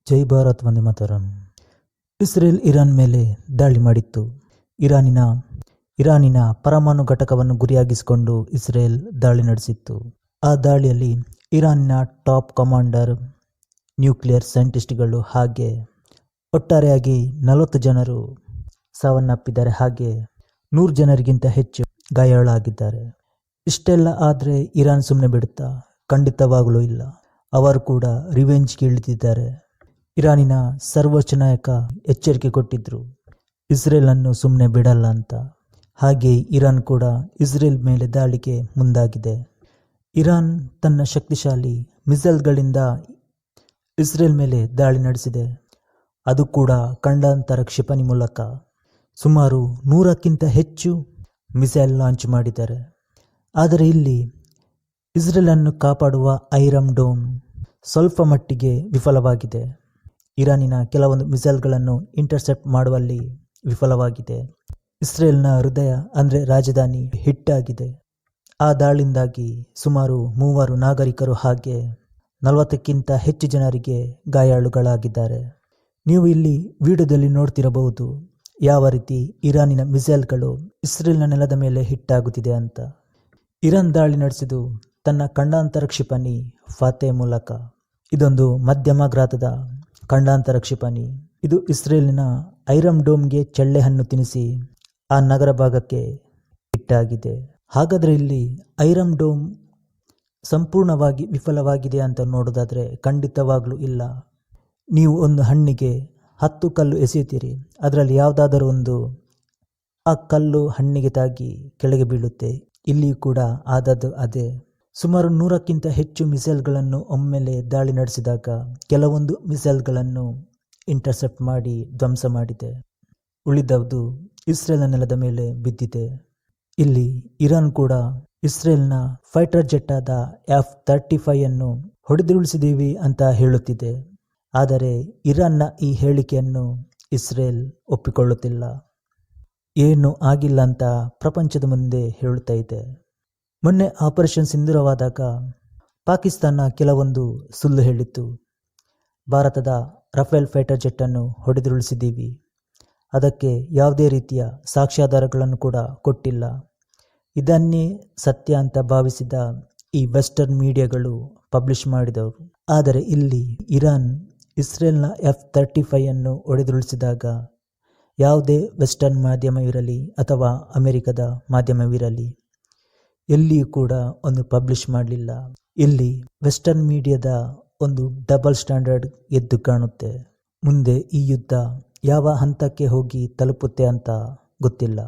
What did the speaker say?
ಜೈ Bharat Vande Mataram. Israel Iran ಮೇಲೆ ದಾಳಿ ಮಾಡಿತ್ತು. ಇರಾನಿನ ಪರಮಾಣು ಘಟಕವನ್ನು ಗುರಿಯಾಗಿಸಿಕೊಂಡು ಇಸ್ರೇಲ್ ದಾಳಿ ನಡೆಸಿತ್ತು. ಆ ದಾಳಿಯಲ್ಲಿ ಇರಾನಿನ ಟಾಪ್ ಕಮಾಂಡರ್, ನ್ಯೂಕ್ಲಿಯರ್ ಸೈಂಟಿಸ್ಟ್ಗಳು ಹಾಗೆ ಒಟ್ಟಾರೆಯಾಗಿ 40 ಜನರು ಸಾವನ್ನಪ್ಪಿದ್ದಾರೆ. ಹಾಗೆ 100 ಜನರಿಗಿಂತ ಹೆಚ್ಚು ಗಾಯಾಳಾಗಿದ್ದಾರೆ. ಇಷ್ಟೆಲ್ಲ ಆದರೆ ಇರಾನ್ ಸುಮ್ಮನೆ ಬಿಡುತ್ತಾ? ಖಂಡಿತವಾಗಲೂ ಇಲ್ಲ. ಅವರು ಕೂಡ ರಿವೆಂಜ್ಗೆ ಇಳಿದಿದ್ದಾರೆ. ಇರಾನಿನ ಸರ್ವೋಚ್ಚ ನಾಯಕ ಎಚ್ಚರಿಕೆ ಕೊಟ್ಟಿದ್ರು, ಇಸ್ರೇಲ್ ಅನ್ನು ಸುಮ್ಮನೆ ಬಿಡಲ್ಲ ಅಂತ. ಹಾಗೆ ಇರಾನ್ ಕೂಡ ಇಸ್ರೇಲ್ ಮೇಲೆ ದಾಳಿಗೆ ಮುಂದಾಗಿದೆ. ಇರಾನ್ ತನ್ನ ಶಕ್ತಿಶಾಲಿ ಮಿಸೈಲ್ಗಳಿಂದ ಇಸ್ರೇಲ್ ಮೇಲೆ ದಾಳಿ ನಡೆಸಿದೆ. ಅದು ಕೂಡ ಖಂಡಾಂತರ ಕ್ಷಿಪಣಿ ಮೂಲಕ. ಸುಮಾರು 100ಕ್ಕಿಂತ ಹೆಚ್ಚು ಮಿಸೈಲ್ ಲಾಂಚ್ ಮಾಡಿದ್ದಾರೆ. ಆದರೆ ಇಲ್ಲಿ ಇಸ್ರೇಲ್ ಅನ್ನು ಕಾಪಾಡುವ ಐರನ್ ಡೋಮ್ ಸ್ವಲ್ಪ ಮಟ್ಟಿಗೆ ವಿಫಲವಾಗಿದೆ. ಇರಾನಿನ ಕೆಲವೊಂದು ಮಿಸೈಲ್ಗಳನ್ನು ಇಂಟರ್ಸೆಪ್ಟ್ ಮಾಡುವಲ್ಲಿ ವಿಫಲವಾಗಿದೆ. ಇಸ್ರೇಲ್ನ ಹೃದಯ ಅಂದರೆ ರಾಜಧಾನಿ ಹಿಟ್ಟಾಗಿದೆ. ಆ ದಾಳಿಯಿಂದಾಗಿ ಸುಮಾರು 3 ನಾಗರಿಕರು ಹಾಗೆ 40ಕ್ಕಿಂತ ಹೆಚ್ಚು ಜನರಿಗೆ ಗಾಯಾಳುಗಳಾಗಿದ್ದಾರೆ. ನೀವು ಇಲ್ಲಿ ವಿಡಿಯೋದಲ್ಲಿ ನೋಡ್ತಿರಬಹುದು ಯಾವ ರೀತಿ ಇರಾನಿನ ಮಿಸೈಲ್ಗಳು ಇಸ್ರೇಲ್ನ ನೆಲದ ಮೇಲೆ ಹಿಟ್ಟಾಗುತ್ತಿದೆ ಅಂತ. ಇರಾನ್ ದಾಳಿ ನಡೆಸಿದ್ದು ತನ್ನ ಖಂಡಾಂತರ ಕ್ಷಿಪಣಿ ಫಾತೆ ಮೂಲಕ. ಇದೊಂದು ಮಧ್ಯಮ ಗಾತ್ರದ ಖಂಡಾಂತರ ಕ್ಷಿಪಣಿ. ಇದು ಇಸ್ರೇಲಿನ ಐರನ್ ಡೋಮ್ಗೆ ಚಳ್ಳೆಹಣ್ಣು ತಿನ್ನಿಸಿ ಆ ನಗರ ಭಾಗಕ್ಕೆ ಹಿಟ್ಟಾಗಿದೆ. ಹಾಗಾದರೆ ಇಲ್ಲಿ ಐರನ್ ಡೋಮ್ ಸಂಪೂರ್ಣವಾಗಿ ವಿಫಲವಾಗಿದೆ ಅಂತ ನೋಡೋದಾದರೆ ಖಂಡಿತವಾಗ್ಲೂ ಇಲ್ಲ. ನೀವು ಒಂದು ಹಣ್ಣಿಗೆ 10 ಕಲ್ಲು ಎಸೆಯುತ್ತೀರಿ, ಅದರಲ್ಲಿ ಯಾವುದಾದರೂ ಒಂದು ಆ ಕಲ್ಲು ಹಣ್ಣಿಗೆ ತಾಗಿ ಕೆಳಗೆ ಬೀಳುತ್ತೆ. ಇಲ್ಲಿ ಕೂಡ ಆದದ್ದು ಅದೇ. ಸುಮಾರು 100ಕ್ಕಿಂತ ಹೆಚ್ಚು ಮಿಸೈಲ್ಗಳನ್ನು ಒಮ್ಮೆಲೆ ದಾಳಿ ನಡೆಸಿದಾಗ ಕೆಲವೊಂದು ಮಿಸೈಲ್ಗಳನ್ನು ಇಂಟರ್ಸೆಪ್ಟ್ ಮಾಡಿ ಧ್ವಂಸ ಮಾಡಿದೆ. ಉಳಿದವುದು ಇಸ್ರೇಲ್ನ ನೆಲದ ಮೇಲೆ ಬಿದ್ದಿದೆ. ಇಲ್ಲಿ ಇರಾನ್ ಕೂಡ ಇಸ್ರೇಲ್ನ ಫೈಟರ್ ಜೆಟ್ ಆದ F-35 ಅನ್ನು ಹೊಡೆದುರುಳಿಸಿದ್ದೀವಿ ಅಂತ ಹೇಳುತ್ತಿದೆ. ಆದರೆ ಇರಾನ್ನ ಈ ಹೇಳಿಕೆಯನ್ನು ಇಸ್ರೇಲ್ ಒಪ್ಪಿಕೊಳ್ಳುತ್ತಿಲ್ಲ. ಏನು ಆಗಿಲ್ಲ ಅಂತ ಪ್ರಪಂಚದ ಮುಂದೆ ಹೇಳುತ್ತಾ ಇದೆ. ಮೊನ್ನೆ ಆಪರೇಷನ್ ಸಿಂಧೂರವಾದಾಗ ಪಾಕಿಸ್ತಾನ ಕೆಲವೊಂದು ಸುಳ್ಳು ಹೇಳಿತ್ತು. ಭಾರತದ ರಫೇಲ್ ಫೈಟರ್ ಜೆಟ್ಟನ್ನು ಹೊಡೆದುರುಳಿಸಿದ್ದೀವಿ, ಅದಕ್ಕೆ ಯಾವುದೇ ರೀತಿಯ ಸಾಕ್ಷ್ಯಾಧಾರಗಳನ್ನು ಕೂಡ ಕೊಟ್ಟಿಲ್ಲ. ಇದನ್ನೇ ಸತ್ಯ ಅಂತ ಭಾವಿಸಿದ ಈ ವೆಸ್ಟರ್ನ್ ಮೀಡಿಯಾಗಳು ಪಬ್ಲಿಷ್ ಮಾಡಿದವರು. ಆದರೆ ಇಲ್ಲಿ ಇರಾನ್ ಇಸ್ರೇಲ್ನ F-35 ಅನ್ನು ಹೊಡೆದುರುಳಿಸಿದಾಗ ಯಾವುದೇ ವೆಸ್ಟರ್ನ್ ಮಾಧ್ಯಮವಿರಲಿ ಅಥವಾ ಅಮೆರಿಕದ ಮಾಧ್ಯಮವಿರಲಿ ಎಲ್ಲಿಯೂ ಕೂಡ ಒಂದು ಪಬ್ಲಿಷ್ ಮಾಡಲಿಲ್ಲ. ಇಲ್ಲಿ ವೆಸ್ಟರ್ನ್ ಮೀಡಿಯಾದ ಒಂದು ಡಬಲ್ ಸ್ಟ್ಯಾಂಡರ್ಡ್ ಎದ್ದು ಕಾಣುತ್ತೆ. ಮುಂದೆ ಈ ಯುದ್ಧ ಯಾವ ಹಂತಕ್ಕೆ ಹೋಗಿ ತಲುಪುತ್ತೆ ಅಂತ ಗೊತ್ತಿಲ್ಲ.